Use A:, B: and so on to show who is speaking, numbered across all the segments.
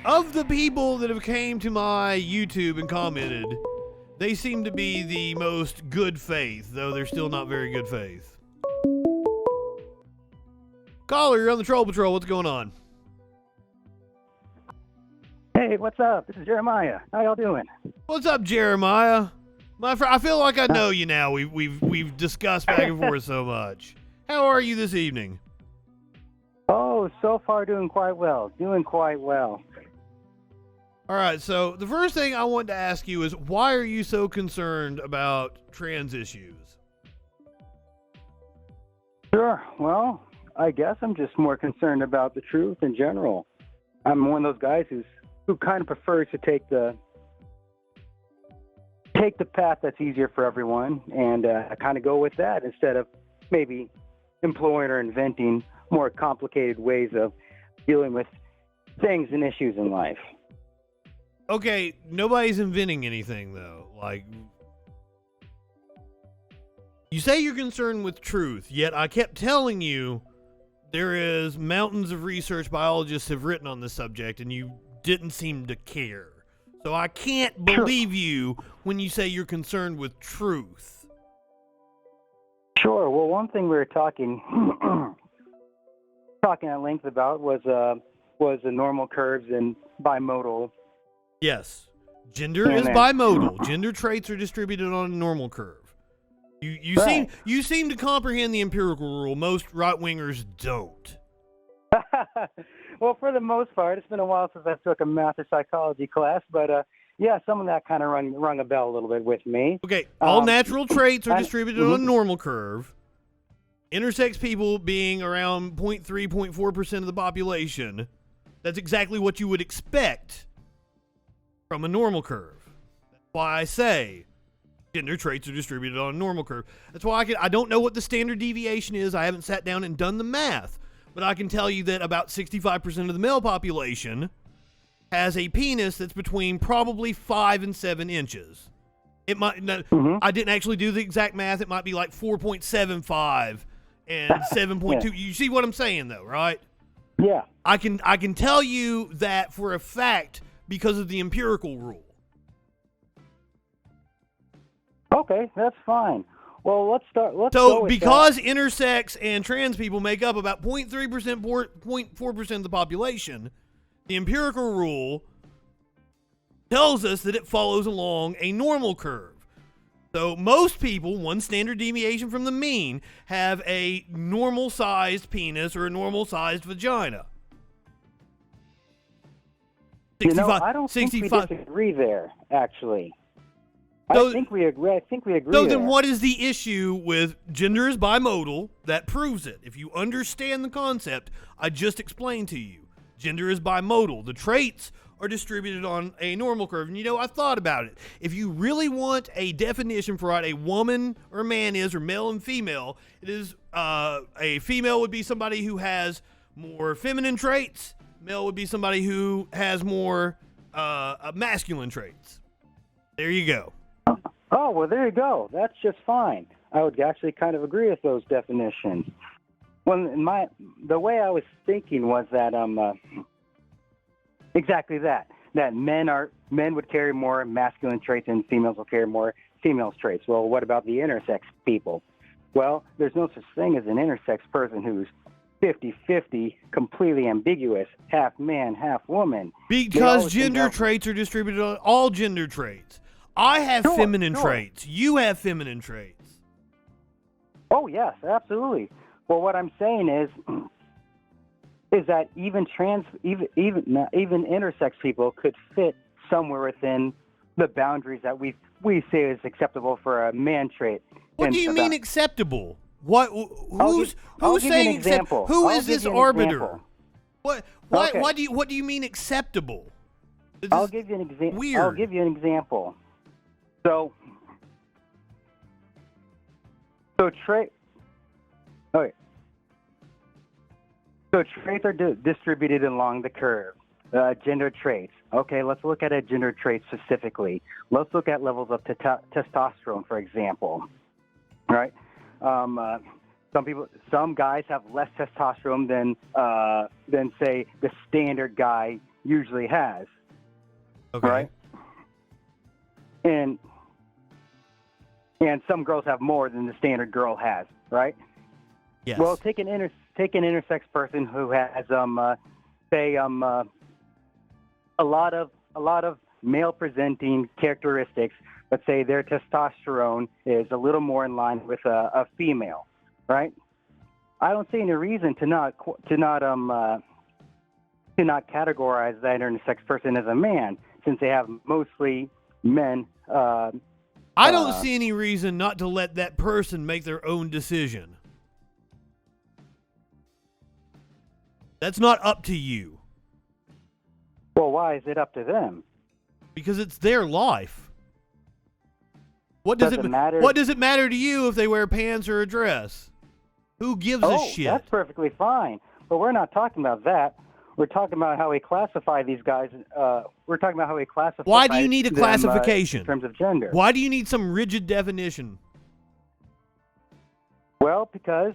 A: Of the people that have came to my YouTube and commented, they seem to be the most good faith, though they're still not very good faith. Caller, you're on the Troll Patrol. What's going on?
B: Hey, what's up? This is Jeremiah. How y'all doing?
A: What's up, Jeremiah? My friend, I feel like I know you now. We've discussed back and forth so much. How are you this evening?
B: Oh, so far doing quite well.
A: All right, so the first thing I want to ask you is, why are you so concerned about trans issues?
B: Sure. Well, I guess I'm just more concerned about the truth in general. I'm one of those guys who kind of prefers to take the path that's easier for everyone, and I kind of go with that instead of maybe employing or inventing more complicated ways of dealing with things and issues in life.
A: Okay, nobody's inventing anything, though. Like, you say you're concerned with truth, yet I kept telling you there is mountains of research biologists have written on this subject, and you didn't seem to care. So I can't believe you when you say you're concerned with truth.
B: Sure. Well, one thing we were talking at length about was the normal curves and bimodal.
A: Yes. Gender is bimodal. Gender traits are distributed on a normal curve. You seem to comprehend the empirical rule. Most right-wingers don't.
B: Well, for the most part, it's been a while since I took a math or psychology class, but yeah, some of that kind of rung a bell a little bit with me.
A: Okay, all natural traits are distributed on a normal curve. Intersex people being around 0.3, 0.4% of the population. That's exactly what you would expect from a normal curve. That's why I say gender traits are distributed on a normal curve. That's why I don't know what the standard deviation is. I haven't sat down and done the math. But I can tell you that about 65% of the male population has a penis that's between probably 5 and 7 inches. It might. I didn't actually do the exact math. It might be like 4.75 and 7.2. Yeah. You see what I'm saying, though, right?
B: Yeah.
A: I can tell you that for a fact because of the empirical rule.
B: Okay, that's fine. Well, let's go with
A: because intersex and trans people make up about 0.3%, 0.4% of the population, the empirical rule tells us that it follows along a normal curve. So most people, one standard deviation from the mean, have a normal-sized penis or a normal-sized vagina.
B: 65, I don't think we disagree there, actually. I think we agree.
A: So then what is the issue with gender is bimodal? That proves it. If you understand the concept I just explained to you, gender is bimodal. The traits are distributed on a normal curve. And I thought about it. If you really want a definition for what a woman or man is, or male and female, it is a female would be somebody who has more feminine traits. Male would be somebody who has more masculine traits. There you go.
B: Oh, well, there you go. That's just fine. I would actually kind of agree with those definitions. Well, the way I was thinking was that exactly that men would carry more masculine traits and females will carry more females traits. Well, what about the intersex people? Well, there's no such thing as an intersex person who's 50-50, completely ambiguous, half man, half woman.
A: Because gender traits are distributed on all gender traits. I have feminine traits. You have feminine traits.
B: Oh, yes, absolutely. Well, what I'm saying is that even intersex people could fit somewhere within the boundaries that we say is acceptable for a man trait.
A: What do you mean acceptable? What? Who's saying acceptable? Who is this arbiter? What do you mean acceptable?
B: I'll give you an example.
A: Weird.
B: I'll give you an example. So traits are distributed along the curve. Gender traits. Okay, let's look at a gender trait specifically. Let's look at levels of testosterone, for example. Right? Some guys have less testosterone than say the standard guy usually has.
A: Okay.
B: Right? And some girls have more than the standard girl has, right?
A: Yes.
B: Well, take an intersex person who has say a lot of male presenting characteristics. Let's say their testosterone is a little more in line with a female, right? I don't see any reason to not categorize that intersex person as a man, since they have mostly men.
A: I don't see any reason not to let that person make their own decision. That's not up to you.
B: Well, why is it up to them?
A: Because it's their life. What does it
B: matter?
A: What does it matter to you if they wear pants or a dress? Who gives a shit?
B: That's perfectly fine. But we're not talking about that. We're talking about how we classify these guys. We're talking about how we classify.
A: Why do you need a
B: them,
A: classification
B: in terms of gender?
A: Why do you need some rigid definition?
B: Well, because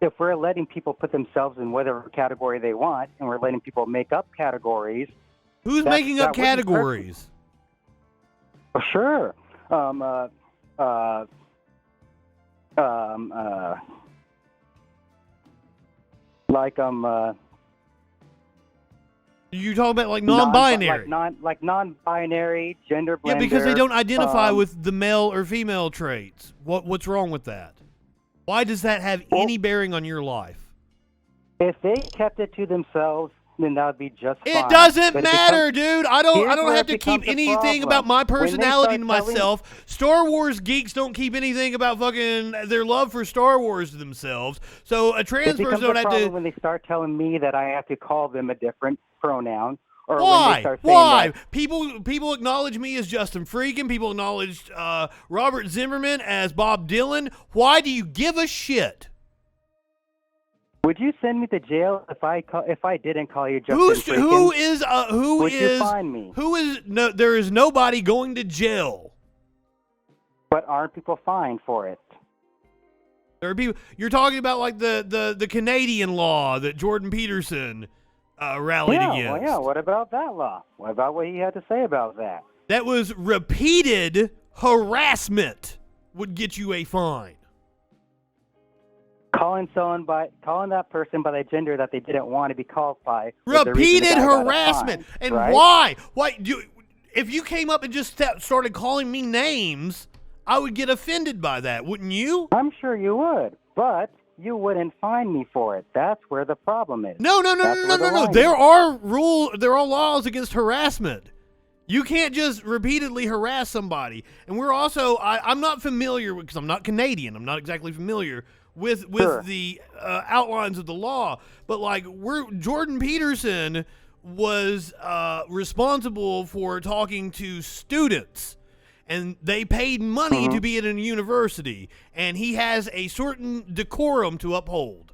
B: if we're letting people put themselves in whatever category they want, and we're letting people make up categories.
A: Who's making up categories?
B: Well, sure.
A: You talking about like non-binary?
B: Like non-binary, gender blender.
A: Yeah, because they don't identify with the male or female traits. What's wrong with that? Why does that have any bearing on your life?
B: If they kept it to themselves, then that would be just fine.
A: It doesn't matter, dude. I don't have to keep anything about my personality to myself. Star Wars geeks don't keep anything about fucking their love for Star Wars to themselves. So a trans person don't have to.
B: When they start telling me that I have to call them a different pronoun. Or
A: why?
B: When they start saying
A: Why?
B: that,
A: People acknowledge me as Justin FREAKIN. People acknowledge Robert Zimmerman as Bob Dylan. Why do you give a shit?
B: Would you send me to jail if I didn't call you Justin FREAKIN? Would you fine me?
A: There is nobody going to jail.
B: But aren't people fined for it?
A: There are people. You're talking about like the Canadian law that Jordan Peterson rallied against.
B: Well, yeah. What about that law? What about what he had to say about that?
A: That was repeated harassment would get you a fine.
B: Calling that person by the gender that they didn't want to be called by.
A: Repeated harassment. And
B: right?
A: why? If you came up and just started calling me names, I would get offended by that, wouldn't you?
B: I'm sure you would, but you wouldn't fine me for it. That's where the problem is.
A: No. There are laws against harassment. You can't just repeatedly harass somebody. And we're also, I'm not familiar because I'm not Canadian. I'm not exactly familiar with
B: Sure.
A: the outlines of the law, but like Jordan Peterson was responsible for talking to students, and they paid money to be at a university, and he has a certain decorum to uphold.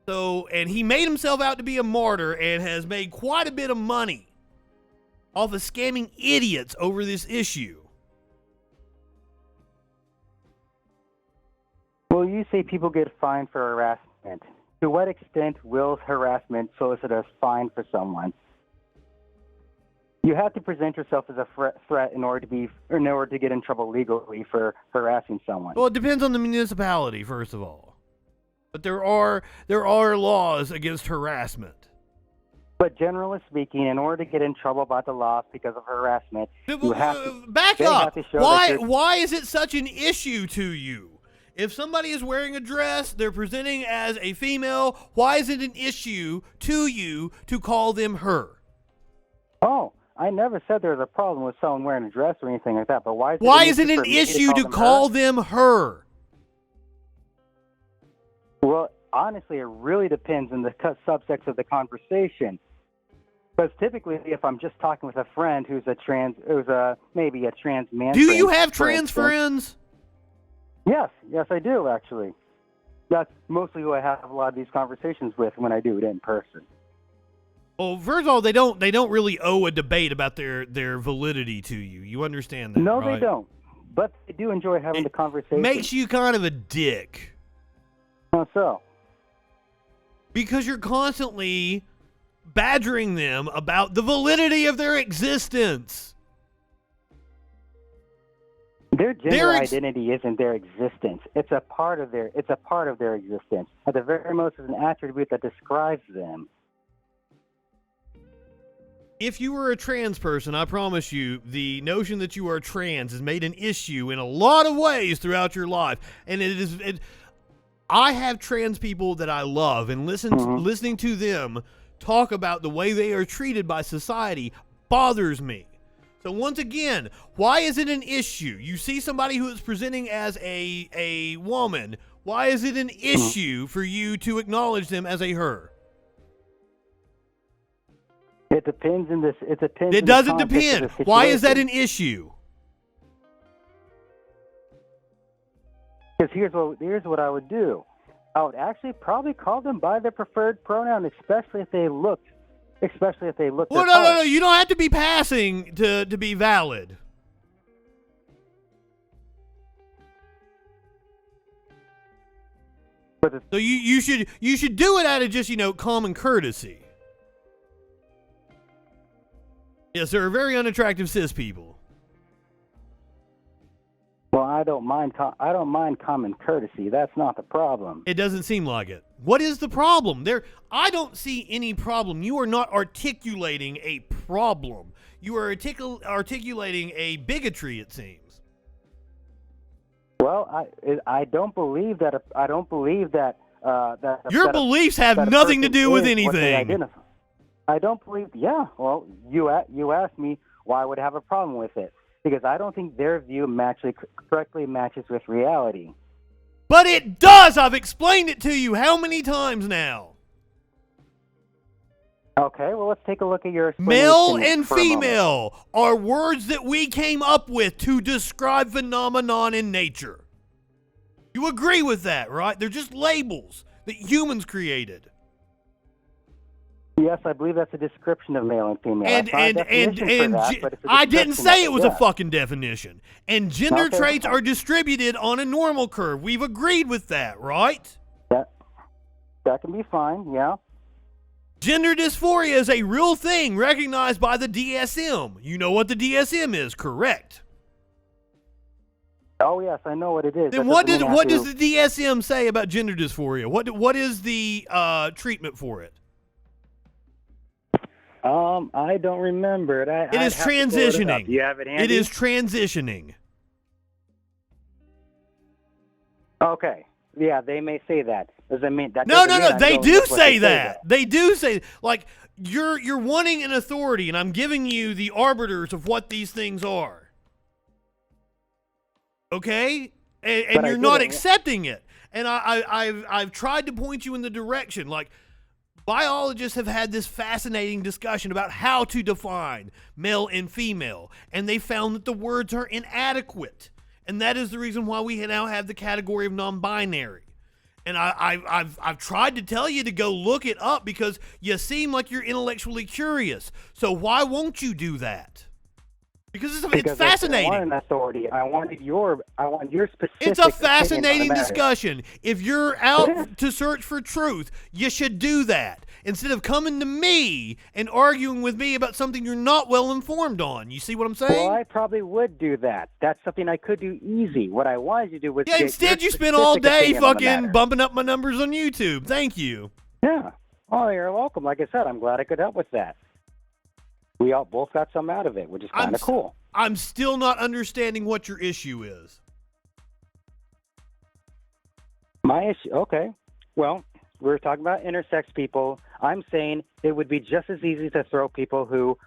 A: So, and he made himself out to be a martyr and has made quite a bit of money off of scamming idiots over this issue.
B: Well, you say people get fined for harassment. To what extent will harassment solicit a fine for someone? You have to present yourself as a threat in order to get in trouble legally for harassing someone.
A: Well, it depends on the municipality, first of all. But there are laws against harassment.
B: But generally speaking, in order to get in trouble about the laws because of harassment, you have to
A: back up.
B: Have to show
A: Why is it such an issue to you? If somebody is wearing a dress, they're presenting as a female, why is it an issue to you to call them her?
B: Oh, I never said there was a problem with someone wearing a dress or anything like that, but why is it
A: an issue to call them her?
B: Well, honestly, it really depends on the subtext of the conversation. Because typically, if I'm just talking with a friend who's maybe a trans man.
A: Do you have trans friends?
B: Yes, I do actually. That's mostly who I have a lot of these conversations with when I do it in person.
A: Well, first of all, they don't really owe a debate about their validity to you. You understand that?
B: No,
A: right?
B: They don't. But they do enjoy having the conversation.
A: Makes you kind of a dick.
B: How so?
A: Because you're constantly badgering them about the validity of their existence.
B: Their gender identity isn't their existence. It's a part of their existence. At the very most, it's an attribute that describes them.
A: If you were a trans person, I promise you, the notion that you are trans is made an issue in a lot of ways throughout your life. And I have trans people that I love, and listening to them talk about the way they are treated by society bothers me. So once again, why is it an issue? You see somebody who is presenting as a woman. Why is it an issue for you to acknowledge them as a her?
B: It depends in this. It depends.
A: It doesn't depend. Why is that an issue?
B: Because here's what I would do. I would actually probably call them by their preferred pronoun, especially if they looked.
A: Well, no. You don't have to be passing to be valid. So you should do it out of just common courtesy. Yes, there are very unattractive cis people.
B: Well, I don't mind common courtesy. That's not the problem.
A: It doesn't seem like it. What is the problem? I don't see any problem. You are not articulating a problem. You are articulating a bigotry, it seems.
B: Well, I don't believe that.
A: Your beliefs have nothing to do with anything.
B: I don't believe. Yeah. Well, you asked me why I would have a problem with it. Because I don't think their view correctly matches with reality.
A: But it does! I've explained it to you how many times now?
B: Okay, well, let's take a look at your explanation.
A: Male and female are words that we came up with to describe phenomenon in nature. You agree with that, right? They're just labels that humans created.
B: Yes, I believe that's a description of male and female.
A: I didn't say it was a fucking definition. And gender traits are distributed on a normal curve. We've agreed with that, right?
B: That can be fine, yeah.
A: Gender dysphoria is a real thing recognized by the DSM. You know what the DSM is, correct?
B: Oh yes, I know what it is.
A: Then what does the DSM say about gender dysphoria? What is the treatment for it?
B: I don't remember it.
A: It is transitioning.
B: You have it handy?
A: It is transitioning.
B: Okay. Yeah, they may say that. Does that mean that?
A: No. They do say that. They do say, like, you're wanting an authority, and I'm giving you the arbiters of what these things are. Okay, and you're not accepting it. And I've tried to point you in the direction, like. Biologists have had this fascinating discussion about how to define male and female, and they found that the words are inadequate. And that is the reason why we now have the category of non-binary. And I've tried to tell you to go look it up because you seem like you're intellectually curious. So why won't you do that? Because it's fascinating.
B: I want an authority. I want your specific.
A: It's a fascinating discussion. If you're out to search for truth, you should do that instead of coming to me and arguing with me about something you're not well informed on. You see what I'm saying?
B: Well, I probably would do that. That's something I could do easy. What I wanted to do was
A: instead you spend all day fucking bumping up my numbers on YouTube. Thank you.
B: Yeah. Oh, you're welcome. Like I said, I'm glad I could help with that. We all both got some out of it, which is kind of cool.
A: I'm still not understanding what your issue is.
B: My issue? Okay. Well, we're talking about intersex people. I'm saying it would be just as easy to throw people who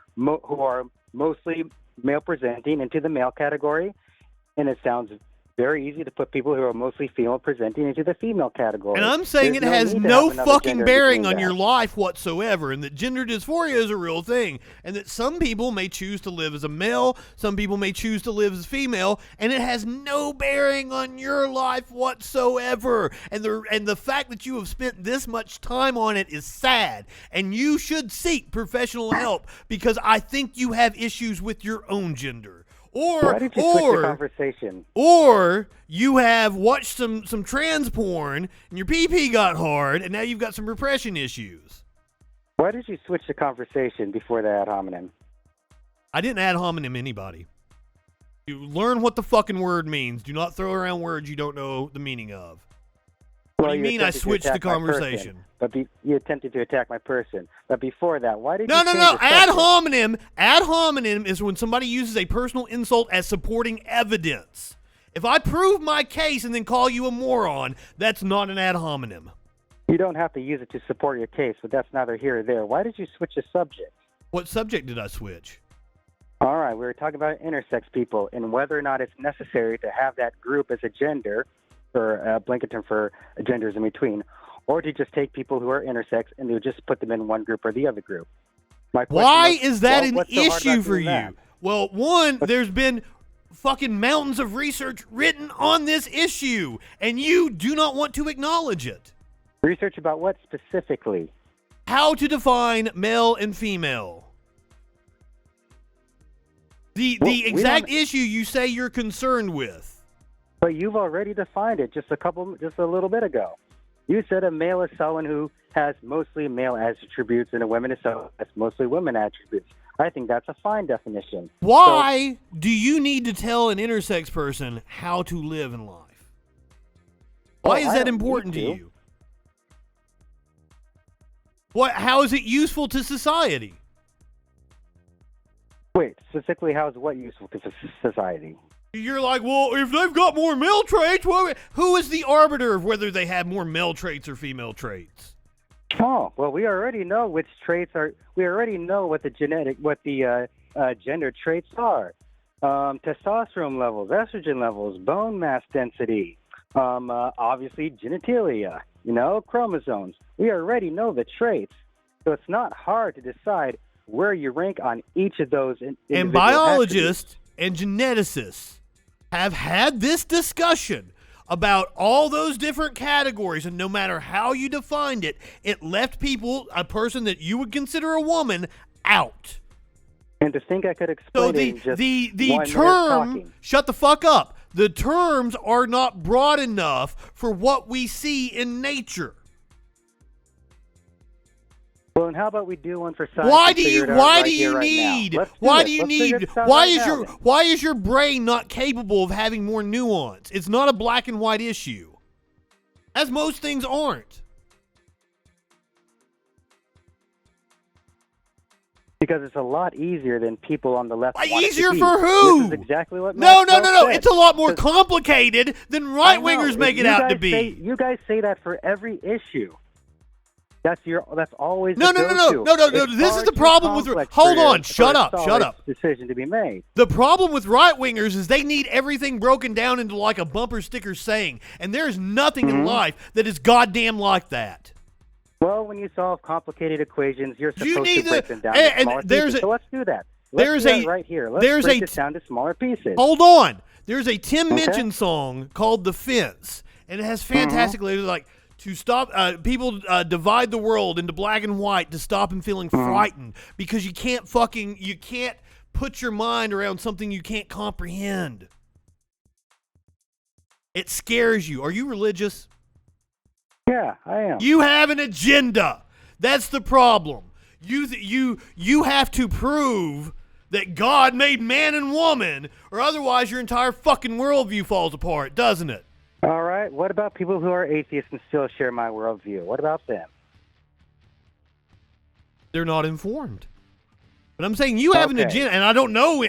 B: are mostly male presenting into the male category, and it sounds very easy to put people who are mostly female presenting into the female category.
A: And I'm saying it has no fucking bearing on your life whatsoever, and that gender dysphoria is a real thing, and that some people may choose to live as a male, some people may choose to live as female, and it has no bearing on your life whatsoever. And the fact that you have spent this much time on it is sad, and you should seek professional help because I think you have issues with your own gender. Or
B: Why did you switch the conversation?
A: Or you have watched some trans porn and your PP got hard and now you've got some repression issues.
B: Why did you switch the conversation before the ad hominem?
A: I didn't ad hominem anybody. You learn what the fucking word means. Do not throw around words you don't know the meaning of. What do you mean I switched the conversation?
B: But you attempted to attack my person. But before that, why did you
A: No.
B: change the
A: Ad
B: subject?
A: hominem is when somebody uses a personal insult as supporting evidence. If I prove my case and then call you a moron, that's not an ad hominem.
B: You don't have to use it to support your case, but that's neither here or there. Why did you switch the subject?
A: What subject did I switch?
B: All right, we were talking about intersex people and whether or not it's necessary to have that group as a gender, or a blanket term for genders in between, or to just take people who are intersex and to just put them in one group or the other group.
A: Why is that an
B: what's so hard
A: issue
B: about
A: for
B: doing
A: you?
B: that?
A: Well, one, there's been fucking mountains of research written on this issue, and you do not want to acknowledge it.
B: Research about what specifically?
A: How to define male and female. The exact issue you say you're concerned with.
B: But you've already defined it just a little bit ago. You said a male is someone who has mostly male attributes and a woman is someone who has mostly women attributes. I think that's a fine definition.
A: Why do you need to tell an intersex person how to live in life? Why is that important to you? How is it useful to society?
B: Wait, specifically, how is what useful to society?
A: You're like, well, if they've got more male traits, who is the arbiter of whether they have more male traits or female traits?
B: Oh, well, we already know which traits are. We already know what the gender traits are. Testosterone levels, estrogen levels, bone mass density, obviously genitalia, chromosomes. We already know the traits, so it's not hard to decide where you rank on each of those.
A: And biologists and geneticists have had this discussion about all those different categories, and no matter how you defined it, it left a person that you would consider a woman, out.
B: And to think I could explain it in just
A: the
B: 1 minute
A: term,
B: talking.
A: shut the fuck up. The terms are not broad enough for what we see in nature.
B: Well, and how about we do one for science?
A: Why do you need? Why is your brain not capable of having more nuance? It's not a black and white issue, as most things aren't.
B: Because it's a lot easier than people on the left.
A: Easier for who?
B: This is exactly what.
A: No. It's a lot more complicated than right wingers make it out to be.
B: You guys say that for every issue. That's always
A: no. This is the problem with. Hold on. Shut up.
B: Decision to be made.
A: The problem with right wingers is they need everything broken down into like a bumper sticker saying, and there is nothing in life that is goddamn like that.
B: Well, when you solve complicated equations, you're supposed to break them down to smaller pieces. So let's do that. Let's do that right here. Let's break this down to smaller pieces.
A: Hold on. There's a Tim Minchin song called "The Fence," and it has fantastic lyrics like, to stop people divide the world into black and white to stop them feeling frightened because you can't put your mind around something you can't comprehend. It scares you. Are you religious?
B: Yeah, I am.
A: You have an agenda. That's the problem. You have to prove that God made man and woman, or otherwise your entire fucking worldview falls apart, doesn't it?
B: All right. What about people who are atheists and still share my worldview? What about them?
A: They're not informed. But I'm saying you have an agenda, and I don't know.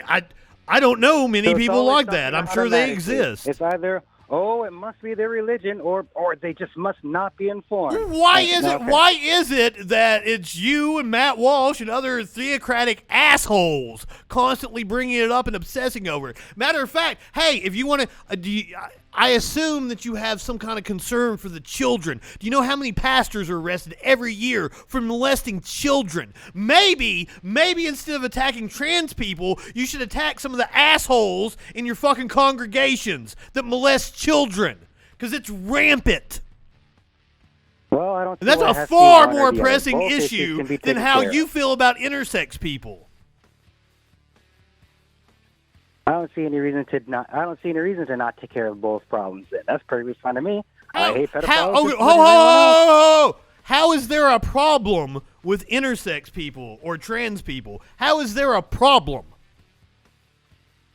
A: I don't know many people like that. I'm sure they exist.
B: It's either, it must be their religion, or they just must not be informed.
A: Why is it that it's you and Matt Walsh and other theocratic assholes constantly bringing it up and obsessing over it? Matter of fact, hey, if you want to, I assume that you have some kind of concern for the children. Do you know how many pastors are arrested every year for molesting children? Maybe instead of attacking trans people, you should attack some of the assholes in your fucking congregations that molest children, because it's rampant.
B: Well, I don't.
A: And that's a far more pressing issue than how you feel about intersex people.
B: I don't see any reason to not take care of both problems. Then that's perfectly fine to me. I hate pedophiles.
A: How is there a problem with intersex people or trans people? How is there a problem?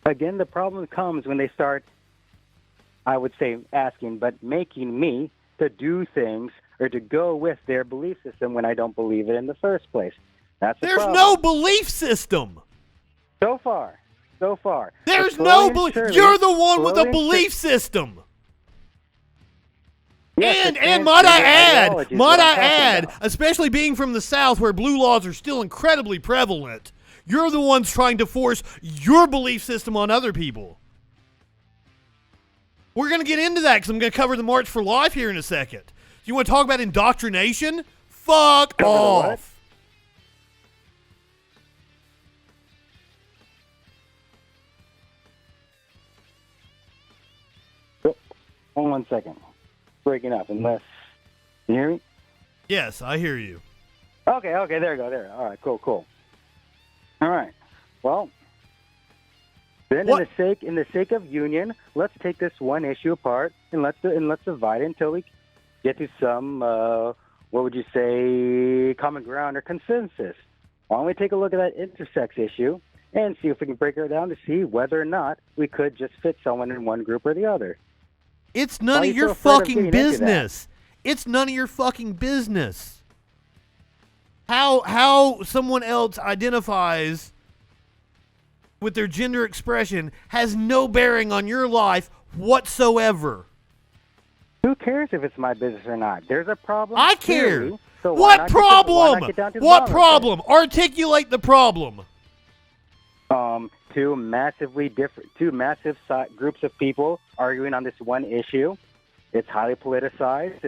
B: Again, the problem comes when they start, I would say asking, but making me to do things or to go with their belief system when I don't believe it in the first place. That's the problem.
A: There's no belief system.
B: So far.
A: There's no belief. You're the one with a belief system.
B: Yes,
A: and might I add, especially being from the South where blue laws are still incredibly prevalent, you're the ones trying to force your belief system on other people. We're going to get into that because I'm going to cover the March for Life here in a second. You want to talk about indoctrination? Fuck off.
B: Hold on 1 second. Breaking up, unless you hear me?
A: Yes, I hear you.
B: Okay, there we go. All right, cool. All right. Well, then in the sake of union, let's take this one issue apart and let's divide it until we get to some what would you say, common ground or consensus. Why don't we take a look at that intersex issue and see if we can break it down to see whether or not we could just fit someone in one group or the other.
A: It's none of your fucking business. It's none of your fucking business. How someone else identifies with their gender expression has no bearing on your life whatsoever.
B: Who cares if it's my business or not? There's a problem.
A: I care.
B: Clearly, so
A: what problem? What problem? Articulate the problem.
B: Two massive groups of people arguing on this one issue. It's highly politicized.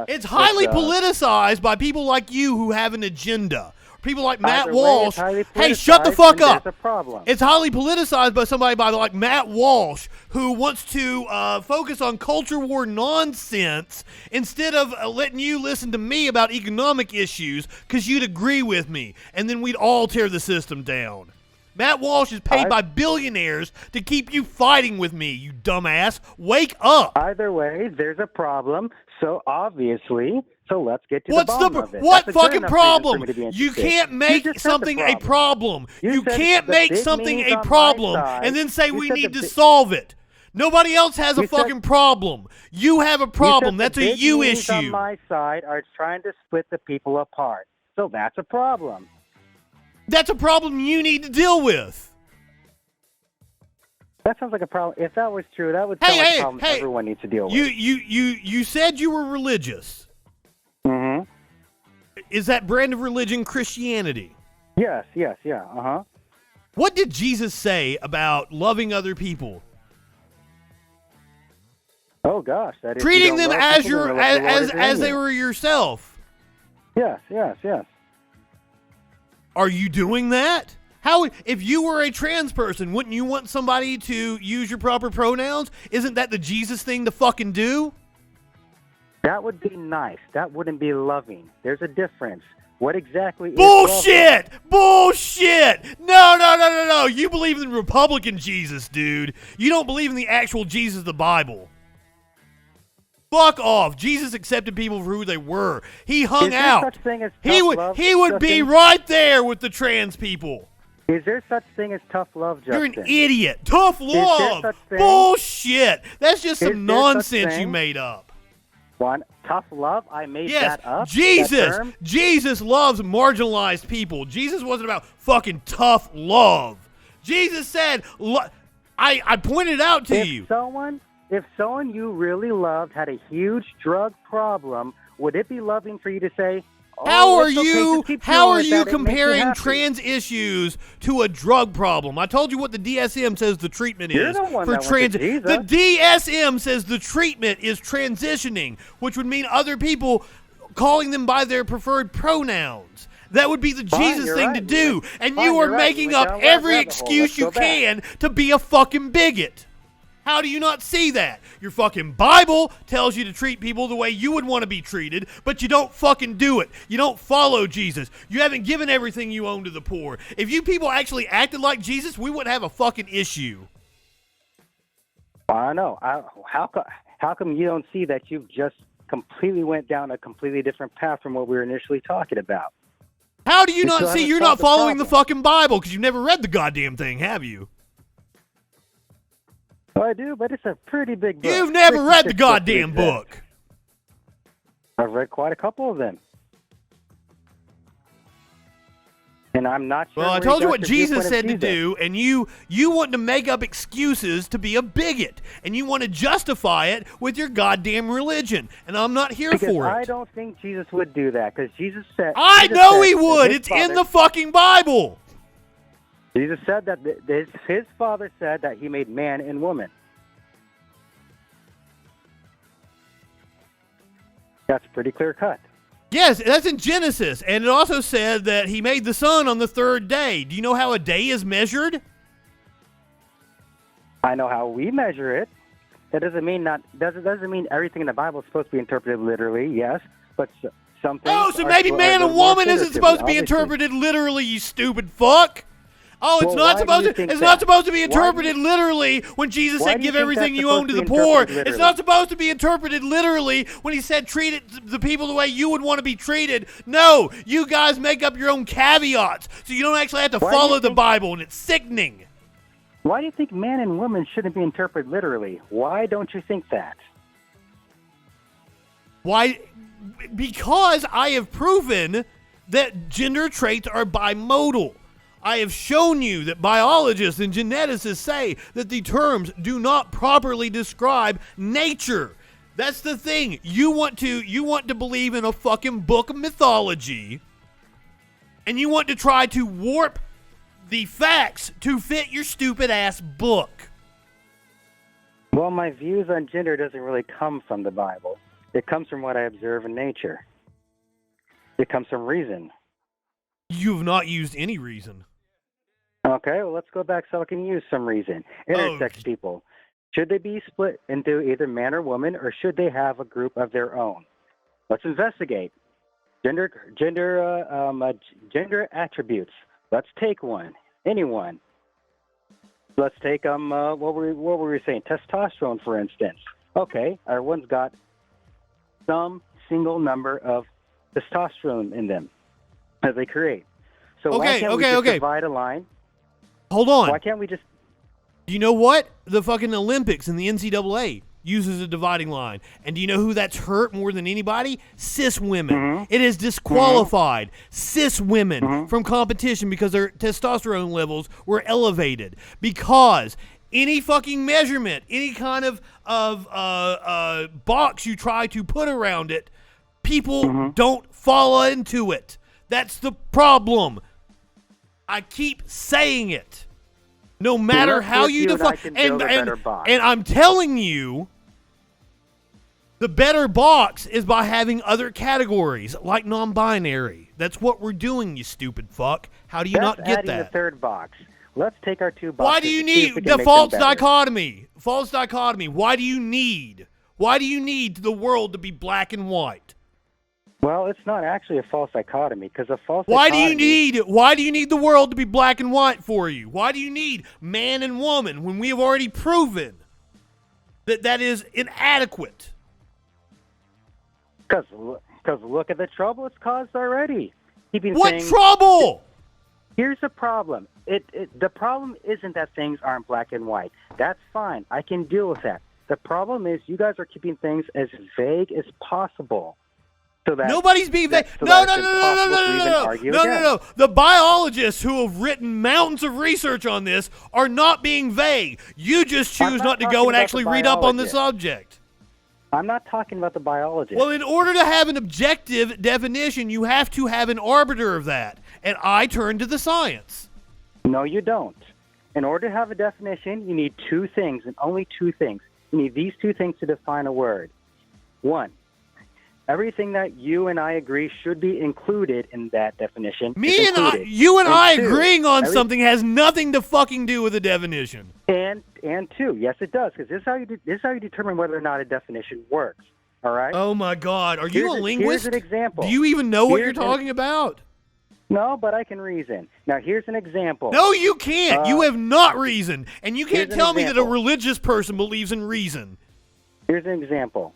B: It's
A: highly politicized by people like you who have an agenda. People like Matt Walsh. Hey, shut the fuck up.
B: There's a problem.
A: It's highly politicized by somebody like Matt Walsh who wants to focus on culture war nonsense instead of letting you listen to me about economic issues because you'd agree with me, and then we'd all tear the system down. Matt Walsh is paid by billionaires to keep you fighting with me, you dumbass. Wake up.
B: Either way, there's a problem. So obviously, let's get to the bottom of it.
A: What fucking problem? You can't make something a problem. You can't make something a problem and then say we need to solve it. Nobody else has a fucking problem. You have a problem. That's a you issue.
B: On my side are trying to split the people apart. So that's a problem.
A: That's a problem you need to deal with.
B: That sounds like a problem. If that was true, that would sound like a problem everyone needs to deal with.
A: You said you were religious.
B: Mm-hmm.
A: Is that brand of religion Christianity?
B: Yes, yeah, uh-huh.
A: What did Jesus say about loving other people?
B: Oh gosh, that is
A: treating them as they were yourself.
B: Yes.
A: Are you doing that? How, if you were a trans person, wouldn't you want somebody to use your proper pronouns? Isn't that the Jesus thing to fucking do?
B: That would be nice. That wouldn't be loving. There's a difference. What exactly is
A: bullshit? Bullshit! No. You believe in the Republican Jesus, dude. You don't believe in the actual Jesus of the Bible. Fuck off. Jesus accepted people for who they were. He hung out. He would be right there with the trans people.
B: Is there such thing as tough love, Justin?
A: You're an idiot. Tough love. Bullshit. That's just some nonsense you made up.
B: One, tough love? I made that up?
A: Jesus loves marginalized people. Jesus wasn't about fucking tough love. Jesus said, I pointed out to you.
B: If someone you really loved had a huge drug problem, would it be loving for you to say,
A: how are you comparing trans issues to a drug problem? I told you what the DSM says the treatment is for trans. The DSM says the treatment is transitioning, which would mean other people calling them by their preferred pronouns. That would be the Jesus thing to do. And you are making up every excuse you can to be a fucking bigot. How do you not see that? Your fucking Bible tells you to treat people the way you would want to be treated, but you don't fucking do it. You don't follow Jesus. You haven't given everything you own to the poor. If you people actually acted like Jesus, we wouldn't have a fucking issue.
B: I don't know. How come you don't see that you've just completely went down a completely different path from what we were initially talking about?
A: How do you not see you're not following the
B: problem.
A: fucking Bible because you've never read the goddamn thing, have you?
B: Well, I do, but it's a pretty big book.
A: You've never read the
B: 66 books
A: goddamn
B: exist.
A: book.
B: I've read quite a couple of them. And I'm not sure.
A: Well, I
B: where
A: told you
B: got
A: what
B: your
A: Jesus
B: viewpoint of
A: said to
B: Jesus.
A: do, and you want to make up excuses to be a bigot, and you want to justify it with your goddamn religion, and I'm not here
B: Because
A: for it.
B: I don't think Jesus would do that, because Jesus said...
A: I
B: Jesus
A: know
B: said
A: he
B: that
A: would.
B: his
A: It's in
B: father-
A: the fucking Bible.
B: Jesus said that his father said that he made man and woman. That's pretty clear cut.
A: Yes, that's in Genesis, and it also said that he made the sun on the third day. Do you know how a day is measured?
B: I know how we measure it. That doesn't mean doesn't mean everything in the Bible is supposed to be interpreted literally. Yes, but some things.
A: Oh, so
B: are-
A: maybe
B: are
A: man and
B: more
A: woman isn't
B: figuratively,
A: supposed to be
B: obviously.
A: interpreted literally, you stupid fuck. Oh, it's
B: Well,
A: not
B: why do
A: supposed
B: you
A: to.
B: think
A: It's
B: that?
A: not supposed to be
B: Why do
A: interpreted literally when Jesus
B: why
A: said,
B: do you
A: "Give
B: think
A: everything
B: that's
A: you own to
B: supposed
A: the
B: to be
A: poor."
B: interpreted
A: It's
B: literally?
A: not supposed to be interpreted literally when he said, "Treat it the people the way you would want to be treated." No, you guys make up your own caveats, so you don't actually have to
B: Why do you
A: follow the
B: think-
A: Bible, and it's sickening.
B: Why do you think man and woman shouldn't be interpreted literally? Why don't you think that?
A: Why? Because I have proven that gender traits are bimodal. I have shown you that biologists and geneticists say that the terms do not properly describe nature. That's the thing. You want to believe in a fucking book of mythology, and you want to try to warp the facts to fit your stupid ass book.
B: Well, my views on gender doesn't really come from the Bible. It comes from what I observe in nature. It comes from reason.
A: You've not used any reason.
B: Okay, well, let's go back so I can use some reason. Intersex people, should they be split into either man or woman, or should they have a group of their own? Let's investigate. Gender attributes. Let's take one. Anyone. Let's take what were we saying? Testosterone, for instance. Okay, everyone's got some single number of testosterone in them as they create. So why can't we just divide a line?
A: Hold on.
B: Why can't we just...
A: You know what? The fucking Olympics and the NCAA uses a dividing line. And do you know who that's hurt more than anybody? Cis women.
B: Mm-hmm.
A: It has disqualified cis women from competition because their testosterone levels were elevated. Because any fucking measurement, any kind of box you try to put around it, people don't fall into it. That's the problem. I keep saying it. No matter how you define, and I'm telling you, the better box is by having other categories like non-binary. That's what we're doing, you stupid fuck. How do you not get
B: adding
A: that?
B: the third box. Let's take our two boxes.
A: Why do you
B: and see if
A: need
B: we can
A: the
B: make
A: false
B: them better.
A: dichotomy? False dichotomy. Why do you need the world to be black and white?
B: Well, it's not actually a false dichotomy, because a false
A: Why
B: dichotomy...
A: do you need the world to be black and white for you? Why do you need man and woman when we have already proven that is inadequate?
B: Because look at the trouble it's caused already.
A: What trouble?
B: Here's the problem. The problem isn't that things aren't black and white. That's fine. I can deal with that. The problem is you guys are keeping things as vague as possible. So that
A: nobody's being vague. No. The biologists who have written mountains of research on this are not being vague. You just choose not to go and actually read up on the subject.
B: I'm not talking about the biologist.
A: Well, in order to have an objective definition, you have to have an arbiter of that. And I turn to the science.
B: No, you don't. In order to have a definition, you need two things, and only two things. You need these two things to define a word. One, everything that you and I agree should be included in that definition.
A: You and I agreeing on something has nothing to fucking do with the definition.
B: And two, yes, it does, because this is how you determine whether or not a definition works. All right.
A: Oh my God, are you a linguist?
B: Here's an example.
A: Do you even know what you're talking about?
B: No, but I can reason. Now, here's an example.
A: No, you can't. You have not reasoned. And you can't
B: Here's an
A: tell me that a
B: example.
A: religious person believes in reason.
B: Here's an example.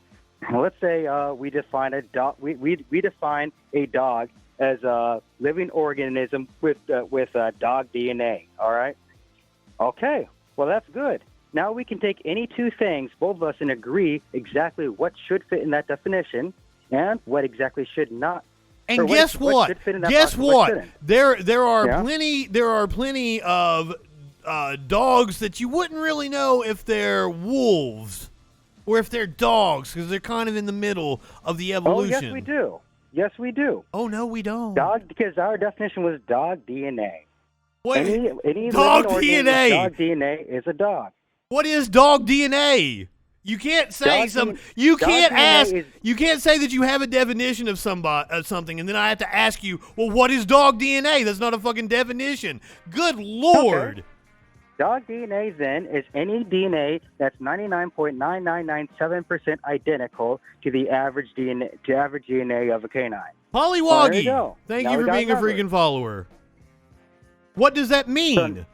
B: Let's say we define a dog. We define a dog as a living organism with dog DNA. All right. Okay. Well, that's good. Now we can take any two things, both of us, and agree exactly what should fit in that definition and what exactly should not.
A: And guess what? Guess what? There are plenty of dogs that you wouldn't really know if they're wolves or if they're dogs, because they're kind of in the middle of the evolution.
B: Oh, yes, we do. Yes, we do.
A: Oh, no, we don't.
B: Dog, because our definition was dog DNA.
A: Wait,
B: any
A: dog
B: living organism
A: DNA.
B: with dog DNA is a dog.
A: What is dog DNA? You can't say You can't say that you have a definition of something, and then I have to ask you, well, what is dog DNA? That's not a fucking definition. Good Lord.
B: Okay. Dog DNA, then, is any DNA that's 99.9997% identical to the average DNA of a canine.
A: Polly
B: Well, there you
A: Woggy,
B: go.
A: thank
B: Now
A: you
B: we
A: for
B: got
A: being a
B: covered.
A: freaking follower. What does that mean?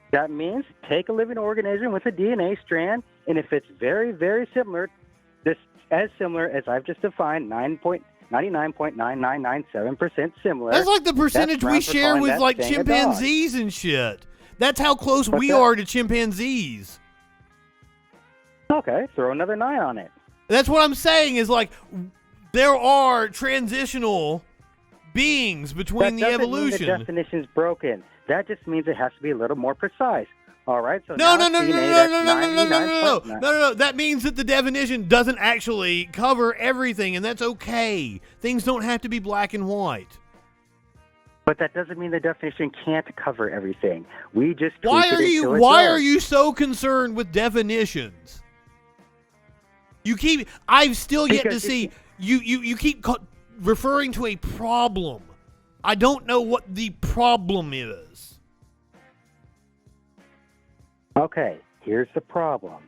B: That means take a living organism with a DNA strand, and if it's very, very similar, as similar as I've just defined, 99.9997% similar.
A: That's like the percentage we share with like chimpanzees and shit. That's how close we are to chimpanzees.
B: Okay, throw another 9 on it.
A: That's what I'm saying is like there are transitional beings between the evolution.
B: Mean the definition's broken. That just means it has to be a little more precise. All right. So
A: No.
B: No.
A: That means that the definition doesn't actually cover everything, and that's okay. Things don't have to be black and white.
B: But that doesn't mean the definition can't cover everything. We just
A: Why
B: tweak
A: are you so concerned with definitions? I've still yet to see you keep referring to a problem. I don't know what the problem is.
B: Okay, here's the problem.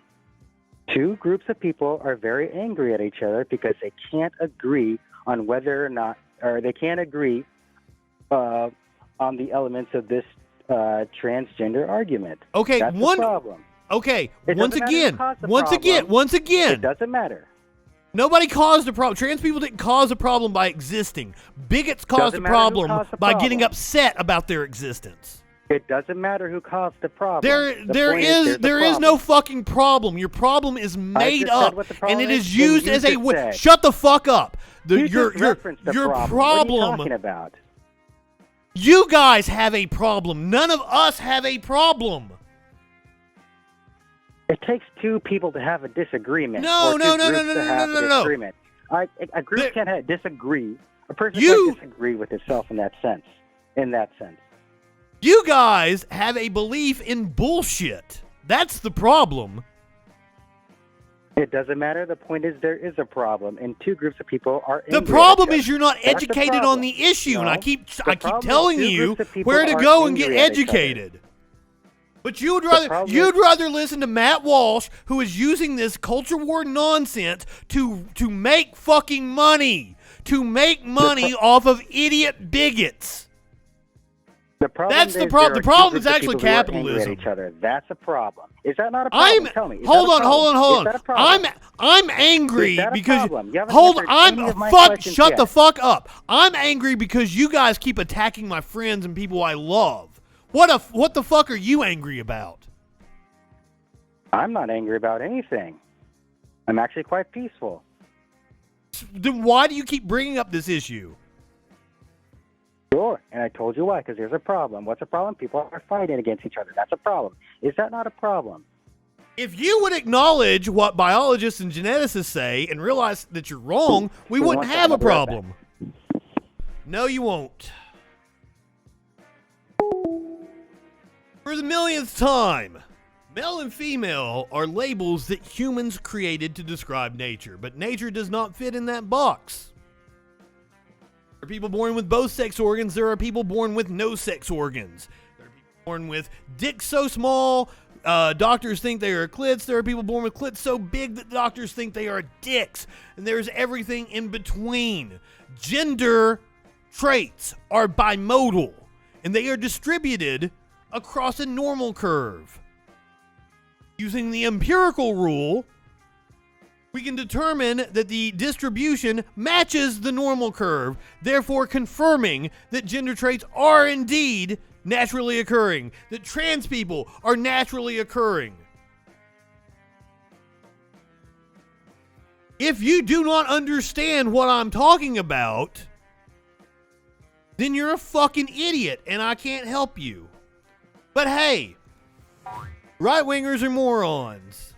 B: Two groups of people are very angry at each other because they can't agree on whether or not, or they can't agree on the elements of this transgender argument.
A: Okay,
B: that's the problem.
A: Okay,
B: It
A: once
B: doesn't matter who
A: again,
B: caused the
A: once
B: problem.
A: again.
B: It doesn't matter.
A: Nobody caused a problem. Trans people didn't cause a problem by existing. Bigots caused
B: Doesn't
A: a
B: matter who
A: problem
B: caused the
A: by
B: problem.
A: getting upset about their existence.
B: It doesn't matter who caused the problem.
A: There is no fucking problem. Your problem is made
B: just said
A: up,
B: what the problem
A: and it
B: is,
A: is used
B: and
A: as
B: you
A: a.
B: just said.
A: Shut the fuck up.
B: You just referenced the
A: Your
B: problem.
A: problem.
B: What are you talking about?
A: You guys have a problem. None of us have a problem.
B: It takes two people to have a disagreement.
A: No.
B: A group can't disagree. A person can't disagree with itself in that sense.
A: You guys have a belief in bullshit. That's the problem.
B: It doesn't matter. The point is there is a problem, and two groups of people are angry
A: The
B: at
A: problem
B: each
A: is you're not
B: That's the
A: educated on
B: problem.
A: the issue,
B: No,
A: and I keep
B: problem is
A: telling
B: two
A: you
B: groups of people
A: where to
B: are
A: go and get
B: angry at each other.
A: educated. But you'd rather listen to Matt Walsh, who is using this culture war nonsense to make fucking money, off of idiot bigots.
B: The problem
A: That's the
B: is
A: problem.
B: there
A: The
B: are
A: problem
B: two
A: is
B: groups of
A: actually
B: people who are angry
A: capitalism.
B: At each other. That's a problem. Is that not a problem? Tell me.
A: Hold on.
B: Is that a problem?
A: I'm angry
B: Is that a
A: because
B: problem? You haven't answered any of my questions
A: shut
B: yet.
A: the fuck up. I'm angry because you guys keep attacking my friends and people I love. What the fuck are you angry about?
B: I'm not angry about anything. I'm actually quite peaceful.
A: Then why do you keep bringing up this issue?
B: Sure, and I told you why, because there's a problem. What's a problem? People are fighting against each other. That's a problem. Is that not a problem?
A: If you would acknowledge what biologists and geneticists say and realize that you're wrong, we wouldn't have a problem. No, you won't. For the millionth time, male and female are labels that humans created to describe nature, but nature does not fit in that box. There are people born with both sex organs. There are people born with no sex organs. There are people born with dicks so small, doctors think they are clits. There are people born with clits so big that doctors think they are dicks. And there's everything in between. Gender traits are bimodal, and they are distributed across a normal curve. Using the empirical rule, we can determine that the distribution matches the normal curve, therefore confirming that gender traits are indeed naturally occurring, that trans people are naturally occurring. If you do not understand what I'm talking about, then you're a fucking idiot and I can't help you. But hey, right-wingers are morons.